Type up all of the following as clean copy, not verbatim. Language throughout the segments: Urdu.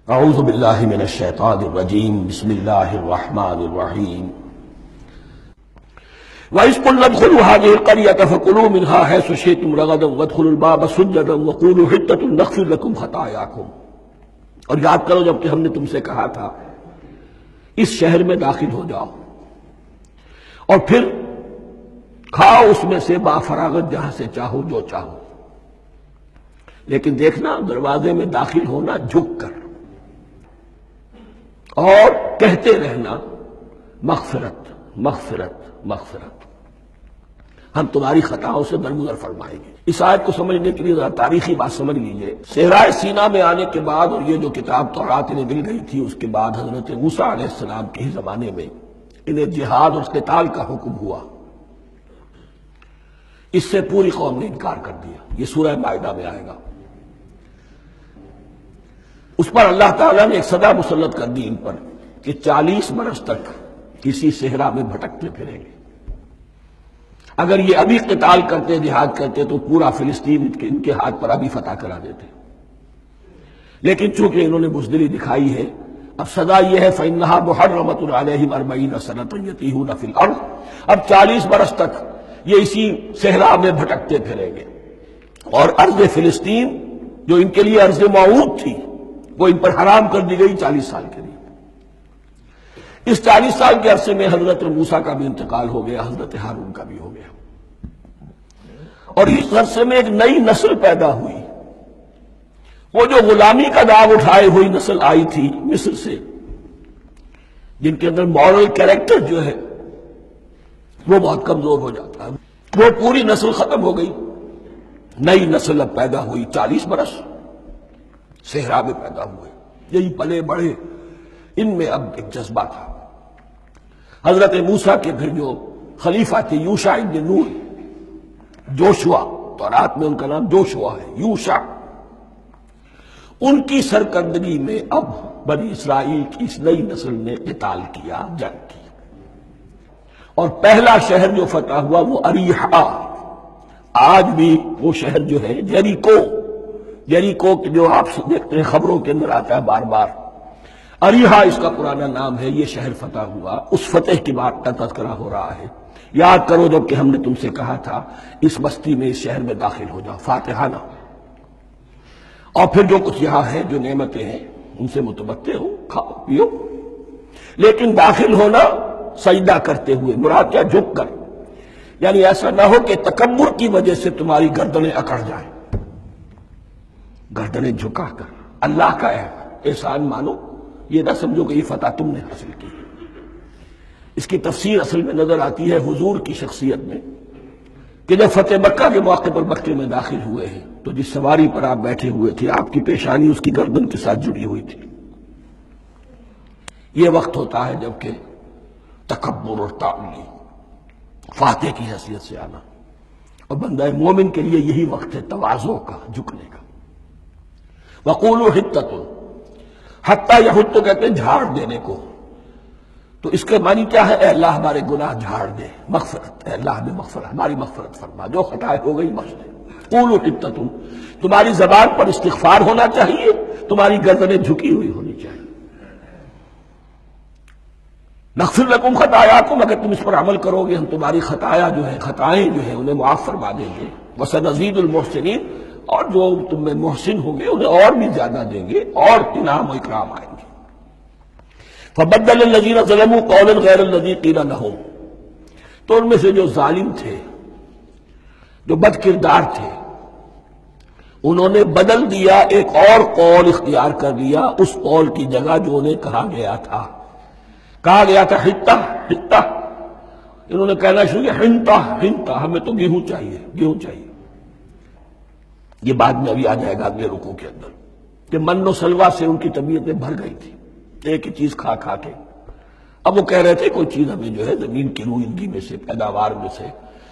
اعوذ باللہ من الشیطان الرجیم بسم اللہ الرحمن الرحیم وَإِذْ قُلْنَا ادْخُلُوا هَٰذِهِ الْقَرْيَةَ فَكُلُوا مِنْهَا حَيْثُ شِئْتُمْ رَغَدًا وَادْخُلُوا الْبَابَ سُجَّدًا وَقُولُوا حِطَّةٌ نَغْفِرْ لَكُمْ خَطَايَاكُمْ۔ اور یاد کرو جب کہ ہم نے تم سے کہا تھا اس شہر میں داخل ہو جاؤ اور پھر کھاؤ اس میں سے بافراغت جہاں سے چاہو جو چاہو، لیکن دیکھنا دروازے میں داخل ہونا جھک کر اور کہتے رہنا مغفرت مغفرت مغفرت، ہم تمہاری خطاؤں سے درگزر فرمائیں گے۔ اس آیت کو سمجھنے کے لیے ذرا تاریخی بات سمجھ لیجئے۔ صحرائے سینا میں آنے کے بعد اور یہ جو کتاب تورات انہیں مل گئی تھی، اس کے بعد حضرت موسیٰ علیہ السلام کے ہی زمانے میں انہیں جہاد اور قتال کا حکم ہوا۔ اس سے پوری قوم نے انکار کر دیا، یہ سورہ مائدہ میں آئے گا۔ اس پر اللہ تعالیٰ نے ایک سزا مسلط کر دی ان پر کہ 40 برس تک کسی صحرا میں بھٹکتے پھریں گے۔ اگر یہ ابھی قتال کرتے جہاد کرتے تو پورا فلسطین ان کے ہاتھ پر ابھی فتح کرا دیتے، لیکن چونکہ انہوں نے بزدلی دکھائی ہے، اب سزا یہ ہے فَإِنَّهَا مُحَرَّمَةٌ عَلَيْهِمْ 40 سَنَةً يَتِيهُونَ فِي الْأَرْضِ، اب 40 برس تک یہ اسی صحرا میں بھٹکتے پھریں گے، اور ارض فلسطین جو ان کے لیے ارض موعود تھی وہ ان پر حرام کر دی گئی 40 سال کے لیے۔ اس 40 سال کے عرصے میں حضرت موسیٰ کا بھی انتقال ہو گیا، حضرت ہارون کا بھی ہو گیا، اور اس عرصے میں ایک نئی نسل پیدا ہوئی۔ وہ جو غلامی کا داغ اٹھائے ہوئی نسل آئی تھی مصر سے، جن کے اندر مورل کیریکٹر جو ہے وہ بہت کمزور ہو جاتا ہے، وہ پوری نسل ختم ہو گئی، نئی نسل اب پیدا ہوئی۔ 40 برس صحرا میں پیدا ہوئے، یہی پلے بڑھے، ان میں اب ایک جذبہ تھا۔ حضرت موسیٰ کے پھر جو خلیفہ تھے یوشع ابن نون، جوشوا، تورات میں ان کا نام جوشوا ہے، یوشع، ان کی سرکردگی میں اب بنی اسرائیل کی اس نئی نسل نے قتال کیا، جنگ کی، اور پہلا شہر جو فتح ہوا وہ اریحا۔ آج بھی وہ شہر جو ہے جیریکو جو آپ دیکھتے ہیں خبروں کے اندر آتا ہے بار بار، اریحا اس کا پرانا نام ہے، یہ شہر فتح ہوا۔ اس فتح کی بات کا تذکرہ ہو رہا ہے۔ یاد کرو جب کہ ہم نے تم سے کہا تھا اس بستی میں، اس شہر میں داخل ہو جاؤ فاتحانہ، اور پھر جو کچھ یہاں ہے، جو نعمتیں ہیں ان سے متمتع ہو، کھاؤ پیو، لیکن داخل ہونا سجدہ کرتے ہوئے، مراد کیا، جھک کر، یعنی ایسا نہ ہو کہ تکبر کی وجہ سے تمہاری گردنیں اکڑ جائیں، گردنیں جھکا کر اللہ کا احسان مانو، یہ نہ سمجھو کہ یہ فتح تم نے حاصل کی۔ اس کی تفسیر اصل میں نظر آتی ہے حضور کی شخصیت میں، کہ جب فتح مکہ کے موقع پر مکے میں داخل ہوئے ہیں تو جس سواری پر آپ بیٹھے ہوئے تھے، آپ کی پیشانی اس کی گردن کے ساتھ جڑی ہوئی تھی۔ یہ وقت ہوتا ہے جب کہ تکبر اور تعالی، فاتح کی حیثیت سے آنا، اور بندہ مومن کے لیے یہی وقت ہے تواضع کا، جھکنے کا۔ وَقُولُوا حِطَّةٌ، حتیٰ یحط تو کہتے ہیں جھاڑ دینے کو، تو اس کے معنی کیا ہے، اے اللہ ہمارے گناہ جھاڑ دے، مغفرت، اے اللہ ہمیں مغفرت، ہماری مغفرت فرما، جو خطائیں ہو گئی بخش دے۔ قولوا حِطَّةٌ، تمہاری زبان پر استغفار ہونا چاہیے، تمہاری گردنیں جھکی ہوئی ہونی چاہیے۔ نغفر لکم خطایاکم، اگر تم اس پر عمل کرو گے ہم تمہاری خطائیں جو ہیں انہیں معاف فرما دیں گے۔ وسنزید المحسنین، اور جو تم میں محسن ہوں گے انہیں اور بھی زیادہ دیں گے، اور انعام و اکرام آئیں گے۔ فبدل الذین ظلموا قولا غیر الذی قیل لہم، تو ان میں سے جو ظالم تھے، جو بد کردار تھے، انہوں نے بدل دیا، ایک اور قول اختیار کر لیا اس قول کی جگہ جو انہیں کہا گیا تھا حطہ حطہ، انہوں نے کہنا شروع کیا حنطہ حنطہ، ہمیں تو گیہوں چاہیے۔ یہ بعد میں ابھی آ جائے گا اگلے رکوع کے اندر، کہ من و سلوہ سے ان کی طبیعتیں بھر گئی تھی ایک ہی چیز کھا کھا کے۔ اب وہ کہہ رہے تھے کوئی چیز ہمیں جو ہے زمین کی روئندگی میں سے، پیداوار میں سے،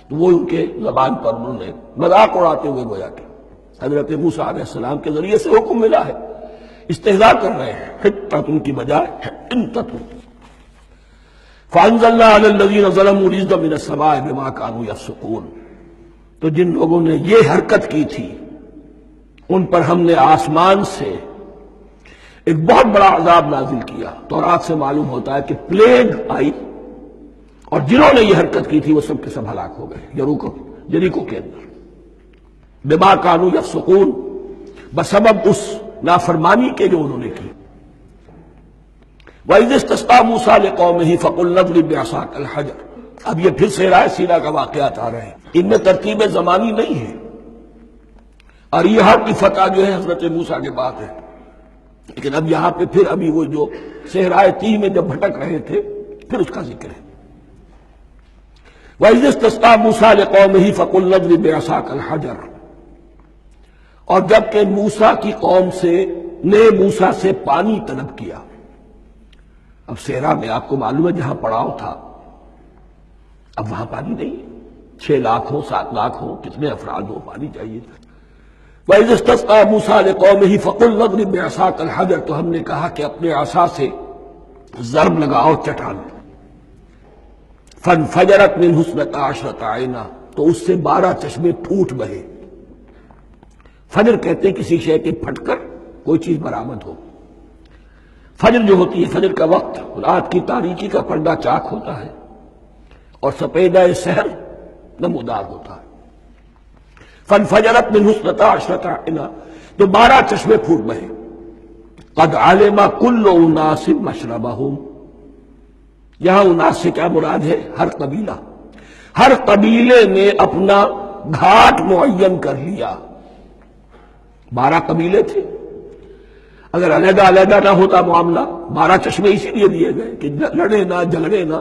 تو وہ ان کے زبان پر انہوں نے مذاق اڑاتے ہوئے گویا کہ حضرت موسیٰ علیہ السلام کے ذریعے سے حکم ملا ہے، استہزاء کر رہے ہیں، حطۃ کی بجائے حنطۃ۔ فَأَنزَلْنَا عَلَى الَّذِينَ ظَلَمُوا رِجْزًا مِّنَ السَّمَاءِ بِمَا كَانُوا يَفْسُقُونَ، تو جن لوگوں نے یہ حرکت کی تھی ان پر ہم نے آسمان سے ایک بہت بڑا عذاب نازل کیا۔ تورات سے معلوم ہوتا ہے کہ پلیگ آئی اور جنہوں نے یہ حرکت کی تھی وہ سب کے سب ہلاک ہو گئے یریکو کے اندر، بما کانوا یفسقون، بسبب اس نافرمانی کے جو انہوں نے کی۔ وَإِذِ اسْتَسْقَىٰ مُوسَىٰ لِقَوْمِهِ فَقُلْنَا اضْرِب بِّعَصَاكَ الْحَجَرَ۔ اب یہ پھر صحرائے سینا کا واقعات آ رہے ہیں، ان میں ترتیب زمانی نہیں ہے، اور یہاں کی فتح جو ہے حضرت موسیٰ کے بعد ہے، لیکن اب یہاں پہ پھر ابھی وہ جو صحرائے تیہ میں جب بھٹک رہے تھے پھر اس کا ذکر ہے۔ وَإِذِ اسْتَسْقَىٰ مُوسَىٰ لِقَوْمِهِ فَقُلْنَا اضْرِب بِّعَصَاكَ الْحَجَرَ، اور جب کہ موسیٰ کی قوم نے موسیٰ سے پانی طلب کیا۔ اب صحرا میں آپ کو معلوم ہے جہاں پڑاؤ تھا اب وہاں پانی نہیں ہے، 6 لاکھ ہو 7 لاکھ ہو کتنے افراد ہو، پانی چاہیے تھا۔ وَإِذِ اسْتَسْقَىٰ مُوسَىٰ لِقَوْمِهِ فَقُلْنَا اضْرِب بِّعَصَاكَ الْحَجَرَ، تو ہم نے کہا کہ اپنے عصا سے ضرب لگاؤ چٹان، فَانْفَجَرَتْ مِنْهُ اثْنَتَا عَشْرَةَ عَيْنًا، تو اس سے 12 چشمے پھوٹ بہے۔ فجر کہتے ہیں کسی شے کے پھٹ کر کوئی چیز برآمد ہو۔ فجر جو ہوتی ہے، فجر کا وقت رات کی تاریکی کا پردہ چاک ہوتا ہے اور سپیدہ سحر نمودار ہوتا ہے۔ فَانْفَجَرَتْ مِنْهُ اثْنَتَا عَشْرَةَ عَيْنًا، تو 12 چشمے پھوٹ بہے۔ قَدْ عَلِمَ كُلُّ أُنَاسٍ مَشْرَبَهُمْ، یہاں اناس سے کیا مراد ہے؟ ہر قبیلہ، ہر قبیلے نے اپنا گھاٹ معین کر لیا۔ 12 قبیلے تھے، اگر علیحدہ علیحدہ نہ ہوتا معاملہ، 12 چشمے اسی لیے دیے گئے کہ لڑے نہ جھگڑے نہ۔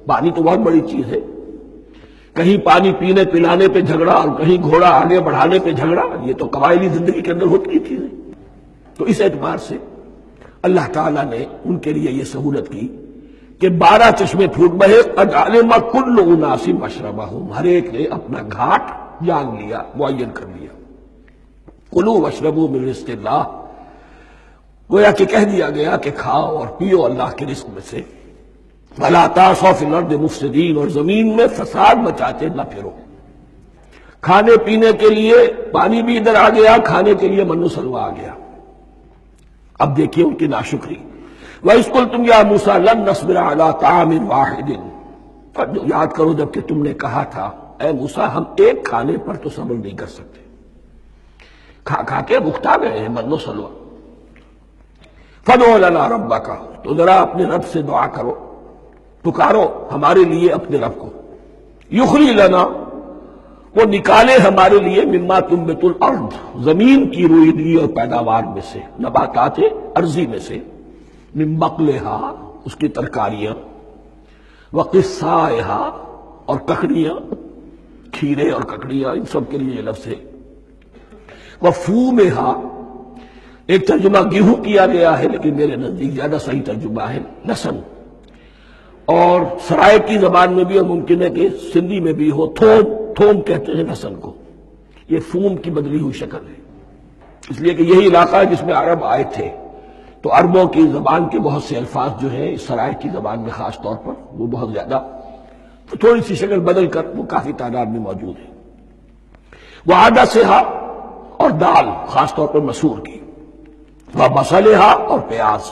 پانی تو بہت بڑی چیز ہے، کہیں پانی پینے پلانے پہ جھگڑا اور کہیں گھوڑا آگے بڑھانے پہ جھگڑا، یہ تو قبائلی زندگی کے اندر ہوتی چیزیں۔ تو اس اعتبار سے اللہ تعالیٰ نے ان کے لیے یہ سہولت کی کہ 12 چشمے پھوٹ بہے۔ قد علم کل اناس مشربہم، ہر ایک نے اپنا گھاٹ جان لیا، معین کر لیا۔ کلوا واشربوا من رزق اللہ، گویا کہ کہہ دیا گیا کہ کھاؤ اور پیو اللہ کے رزق میں سے۔ ولا تعثوا فی الارض مفسدین، اور زمین میں فساد مچاتے نہ پھرو۔ کھانے پینے کے لیے پانی بھی ادھر آ گیا، کھانے کے لیے من و سلوہ آ گیا۔ اب دیکھیے ان کی ناشکری۔ وَإِذْ قُلْتُمْ يَا مُوسَىٰ لَن نَّصْبِرَ عَلَىٰ طَعَامٍ وَاحِدٍ، یاد کرو جب کہ تم نے کہا تھا اے موسیٰ ہم ایک کھانے پر تو صبر نہیں کر سکتے، کھا کھا کے بکھتا گئے ہیں من و سلوہ۔ فَادْعُ لَنَا رَبَّكَ، تو ذرا اپنے رب سے دعا کرو، پکارو ہمارے لیے اپنے رب کو۔ یخرج لنا، وہ نکالے ہمارے لیے مما تنبت الارض، زمین کی روئیدگی اور پیداوار میں سے، نباتات ارضی میں سے، من بقلہا، اس کی ترکاریاں، وقثائہا، اور ککڑیاں، کھیرے اور ککڑیاں، ان سب کے لیے یہ لفظ ہے۔ وفومہا، ایک ترجمہ گیہوں کیا گیا ہے لیکن میرے نزدیک زیادہ صحیح ترجمہ ہے لہسن، اور سرائکی زبان میں بھی اور ممکن ہے کہ سندھی میں بھی ہو، تھوم کہتے ہیں لہسن کو، یہ فوم کی بدلی ہوئی شکل ہے، اس لیے کہ یہی علاقہ ہے جس میں عرب آئے تھے، تو عربوں کی زبان کے بہت سے الفاظ جو ہیں اس سرائکی زبان میں خاص طور پر وہ بہت زیادہ تھوڑی سی شکل بدل کر وہ کافی تعداد میں موجود ہے۔ وعدسہا، اور دال خاص طور پر مسور کی، وبصلہا، اور پیاز۔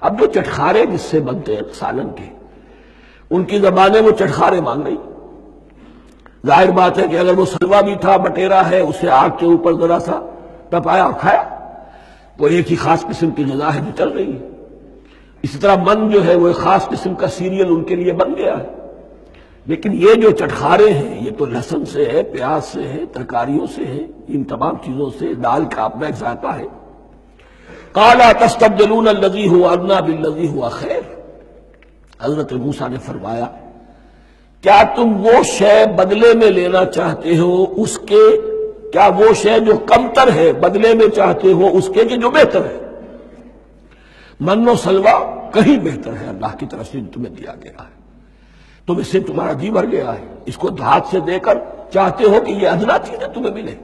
اب جو چٹخارے جس سے بنتے ہیں سالن کے، ان کی زبانیں وہ چٹخارے مان گئی۔ ظاہر بات ہے کہ اگر وہ سلوا بھی تھا، بٹیرا ہے، اسے آگ کے اوپر ذرا سا تپایا اور کھایا، وہ ایک ہی خاص قسم کی غذا ہے جو چل رہی ہے۔ اسی طرح من جو ہے وہ ایک خاص قسم کا سیریل ان کے لیے بن گیا ہے۔ لیکن یہ جو چٹخارے ہیں یہ تو لہسن سے ہے، پیاز سے ہے، ترکاریوں سے ہے، ان تمام چیزوں سے، دال کا اپنا ایک ذائقہ ہے۔ قَالَ تَسْتَبْدِلُونَ الَّذِي هُوَ أَدْنَىٰ بِالَّذِي هُوَ خَيْرٌ، حضرت موسیٰ نے فرمایا کیا تم وہ شے بدلے میں لینا چاہتے ہو اس کے، کیا وہ شے جو کمتر ہے بدلے میں چاہتے ہو اس کے کہ جو بہتر ہے؟ من و سلوہ کہیں بہتر ہے اللہ کی طرف سے تمہیں دیا گیا ہے، تم اس سے تمہارا جی بھر گیا ہے، اس کو ہاتھ سے دے کر چاہتے ہو کہ یہ ادنا چیزیں تمہیں ملے۔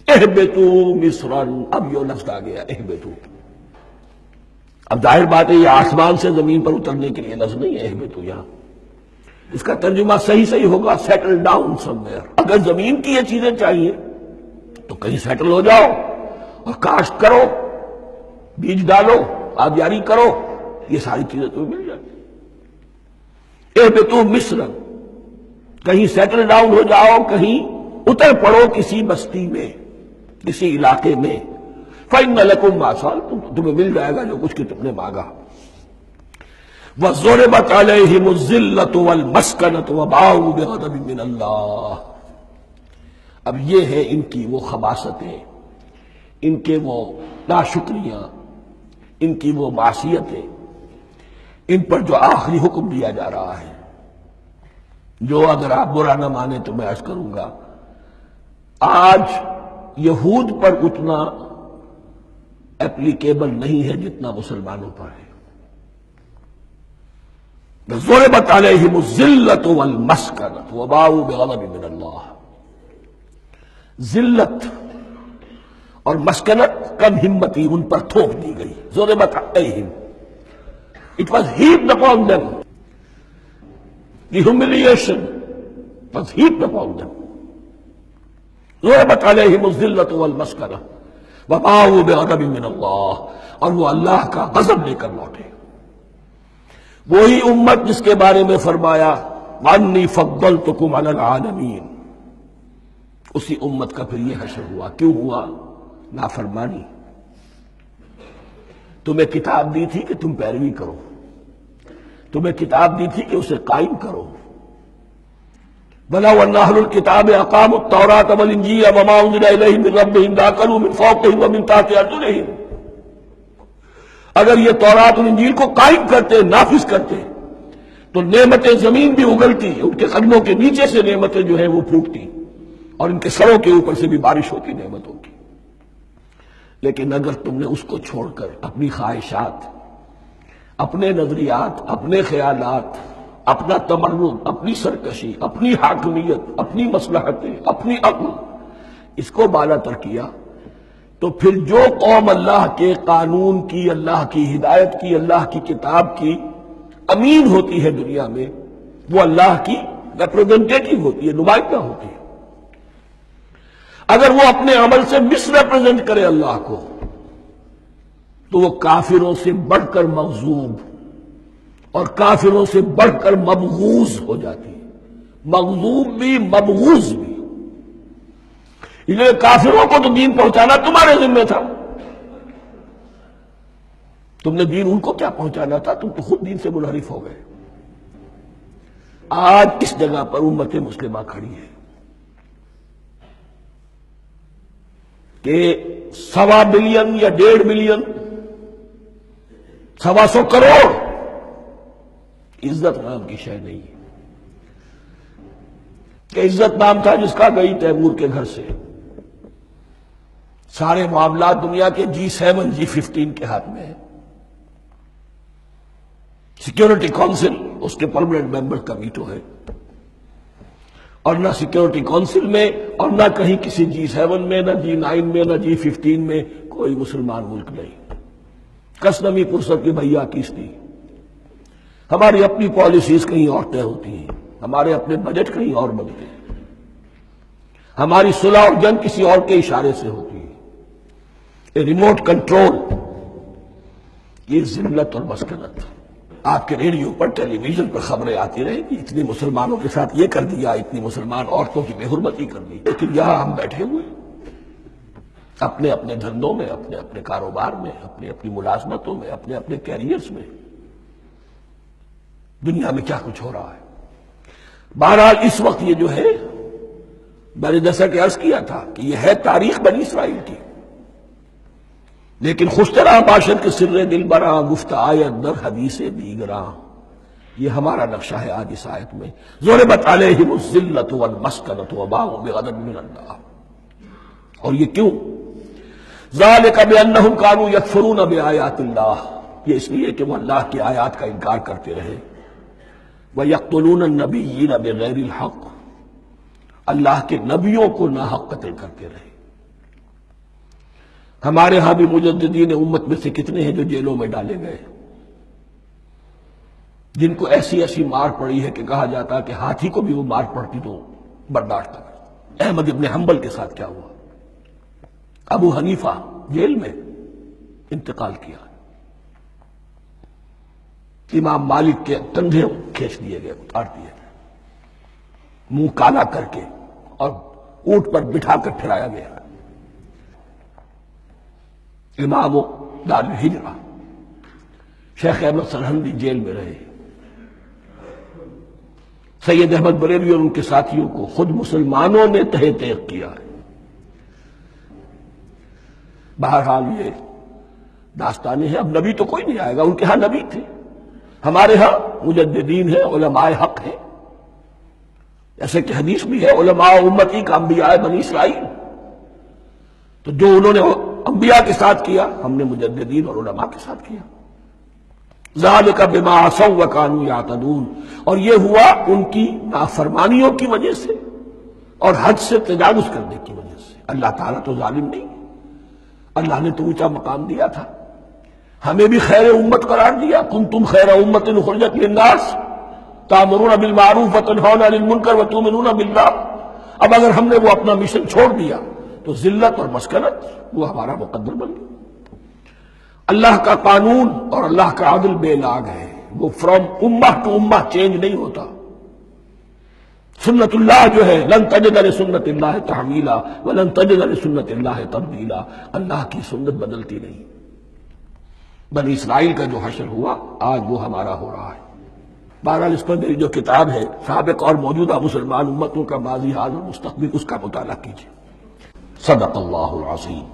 اہبطوا مصرا، اب یہ لفظ آ گیا اہبطوا۔ اب ظاہر بات ہے یہ آسمان سے زمین پر اترنے کے لیے لفظ نہیں ہے اہبطوا، یہاں اس کا ترجمہ صحیح ہوگا سیٹل ڈاؤن سم ویئر۔ اگر زمین کی یہ چیزیں چاہیے تو کہیں سیٹل ہو جاؤ اور کاشت کرو، بیج ڈالو، آبیاری کرو، یہ ساری چیزیں تمہیں مل جاتی۔ اہبطوا مصر، کہیں سیٹل ڈاؤن ہو جاؤ، کہیں اتر پڑو کسی بستی میں، کسی علاقے میں، فإن لکم ما سألتم، تمہیں مل جائے گا جو کچھ کہ تم نے مانگا۔ وَضُرِبَتْ عَلَيْهِمُ الذِّلَّةُ وَالْمَسْكَنَةُ وَبَاءُوا بِغَضَبٍ مِّنَ اللَّهِ۔ اب یہ ہے ان کی وہ خباثتیں، ان کے وہ ناشکریاں، ان کی وہ معصیتیں، ان پر جو آخری حکم دیا جا رہا ہے، جو اگر آپ برا نہ مانے تو میں عرض کروں گا، آج یہود پر اتنا اپلیکیبل نہیں ہے جتنا مسلمانوں پر ہے۔ ضربت علیہم الذلۃ والمسکنۃ وباؤوا بغضب من اللہ۔ ذلت اور مسکنت، کم ہمتی ان پر تھوپ دی گئی۔ ضربت علیہم، it was heaped upon them. The humiliation was heaped upon them. ضربت علیہم الذلۃ والمسکنۃ وباؤوا بغضب من اللہ، اور وہ اللہ کا غضب لے کر لوٹے۔ وہی امت جس کے بارے میں فرمایا وَأَنِّي فَضَّلْتُكُمْ عَلَى الْعَالَمِينَ، اسی امت کا پھر یہ حشر ہوا۔ کیوں ہوا؟ نافرمانی۔ تمہیں کتاب دی تھی کہ تم پیروی کرو، تمہیں کتاب دی تھی کہ اسے قائم کرو۔ وَلَوْ أَنَّ أَهْلَ الْكِتَابِ أَقَامُوا التَّوْرَاةَ وَالْإِنْجِيلَ وَمَا أُنزِلَ إِلَيْهِم مِّن رَّبِّهِمْ لَأَكَلُوا مِن فَوْقِهِمْ وَمِن تَحْتِ أَرْجُلِهِمْ۔ اگر یہ تورات اور انجیل کو قائم کرتے، نافذ کرتے، تو نعمتیں زمین بھی اگلتی، ان کے قدموں کے نیچے سے نعمتیں جو ہیں وہ پھوٹتی، اور ان کے سروں کے اوپر سے بھی بارش ہوتی نعمتوں کی۔ لیکن اگر تم نے اس کو چھوڑ کر اپنی خواہشات، اپنے نظریات، اپنے خیالات، اپنا تمرد، اپنی سرکشی، اپنی حاکمیت، اپنی مصلحتیں، اپنی عقل، اس کو بالا تر کیا، تو پھر جو قوم اللہ کے قانون کی، اللہ کی ہدایت کی، اللہ کی کتاب کی امین ہوتی ہے دنیا میں، وہ اللہ کی ریپرزنٹیٹو ہوتی ہے، نمائندہ ہوتی ہے۔ اگر وہ اپنے عمل سے مس ریپرزینٹ کرے اللہ کو، تو وہ کافروں سے بڑھ کر مغضوب اور کافروں سے بڑھ کر مبغوض ہو جاتی ہے، مغضوب بھی مبغوض بھی۔ اس لیے کافروں کو تو دین پہنچانا تمہارے ذمہ تھا، تم نے دین ان کو کیا پہنچانا تھا، تم تو خود دین سے منحرف ہو گئے۔ آج اس جگہ پر امت مسلمہ کھڑی ہے کہ 1.25 بلین یا 1.5 بلین، 125 کروڑ عزت نام کی شے نہیں ہے، کہ عزت نام تھا جس کا گئی تیمور کے گھر سے، سارے معاملات دنیا کے G7 G15 کے ہاتھ میں ہے، سیکیورٹی کونسل اس کے پرماننٹ ممبر کا ویٹو ہے، اور نہ سیکیورٹی کونسل میں اور نہ کہیں کسی G7 میں، نہ G9 میں، نہ G15 میں کوئی مسلمان ملک نہیں۔ کس نمی فرصت کی بھیا کس دی، ہماری اپنی پالیسیز کہیں اور طے ہوتی ہیں، ہمارے اپنے بجٹ کہیں اور بنتے ہیں، ہماری صلح اور جنگ کسی اور کے اشارے سے ہوتی ہے۔ ریموٹ کنٹرول، یہ ذلت اور مسکنت۔ آپ کے ریڈیو پر، ٹیلی ویژن پر خبریں آتی رہیں کہ اتنی مسلمانوں کے ساتھ یہ کر دیا، اتنی مسلمان عورتوں کی بے حرمتی کر دی، لیکن یہاں ہم بیٹھے ہوئے اپنے اپنے دھندوں میں، اپنے اپنے کاروبار میں، اپنی اپنی ملازمتوں میں، اپنے اپنے کیریئرز میں، دنیا میں کیا کچھ ہو رہا ہے۔ بہرحال اس وقت یہ جو ہے، میں نے جیسا کہ عرض کیا تھا کہ یہ ہے تاریخ بنی اسرائیل کی، لیکن خوشترا باشد کے سر دل براں، گفت آیت در حدیث دیگراں، یہ ہمارا نقشہ ہے آج اس آیت میں۔ ضربت علیہم الذلۃ والمسکنۃ وباؤوا بغضب من اللہ، اور یہ کیوں؟ ذالک بانہم کانوا یکفرون بآیات اللہ، یہ اس لیے کہ وہ اللہ کی آیات کا انکار کرتے رہے۔ وَيَقْتُلُونَ النَّبِيِّينَ بِغَيْرِ الْحَقِّ، اللہ کے نبیوں کو ناحق قتل کرتے رہے۔ ہمارے ہاں بھی مجددین امت میں سے کتنے ہیں جو جیلوں میں ڈالے گئے، جن کو ایسی ایسی مار پڑی ہے کہ کہا جاتا کہ ہاتھی کو بھی وہ مار پڑتی تو برداشت نہ کرتا۔ احمد ابن حنبل کے ساتھ کیا ہوا؟ ابو حنیفہ جیل میں، انتقال کیا. امام مالک کے کندھے کھینچ دیے گئے، اتار دیے گئے، منہ کالا کر کے اور اونٹ پر بٹھا کر پھرایا گیا. امام دار الہجرہ شیخ احمد سرہندی جیل میں رہے. سید احمد بریلوی اور ان کے ساتھیوں کو خود مسلمانوں نے تہہ تیغ کیا ہے. بہرحال یہ داستانیں ہیں. اب نبی تو کوئی نہیں آئے گا، ان کے ہاں نبی تھے، ہمارے ہاں مجددین ہیں، علماء حق ہیں. جیسے کہ حدیث بھی ہے علماء امتی کا انبیاء بنی اسرائیل. تو جو انہوں نے انبیاء کے ساتھ کیا ہم نے مجددین اور علماء کے ساتھ کیا. ذالک بما عصوا وکانوا یعتدون. اور یہ ہوا ان کی نافرمانیوں کی وجہ سے اور حد سے تجاوز کرنے کی وجہ سے. اللہ تعالیٰ تو ظالم نہیں، اللہ نے تو اونچا مقام دیا تھا، ہمیں بھی خیر امت قرار دیا. کنتم خیر امت اخرجت للناس تأمرون بالمعروف وتنہون عن المنکر وتؤمنون باللہ. اب اگر ہم نے وہ اپنا مشن چھوڑ دیا تو ذلت اور مسکنت وہ ہمارا مقدر بن گیا. اللہ کا قانون اور اللہ کا عدل بے لاگ ہے، وہ فرام امہ ٹو امہ چینج نہیں ہوتا. سنت اللہ جو ہے لن تجد لسنت اللہ تحویلا ولن تجد لسنت اللہ تبدیلا. اللہ کی سنت بدلتی نہیں. بنی اسرائیل کا جو حشر ہوا آج وہ ہمارا ہو رہا ہے. بہرحال اس پر میری جو کتاب ہے سابق اور موجودہ مسلمان امتوں کا ماضی حال اور مستقبل، اس کا مطالعہ کیجیے. صدق اللہ العظیم.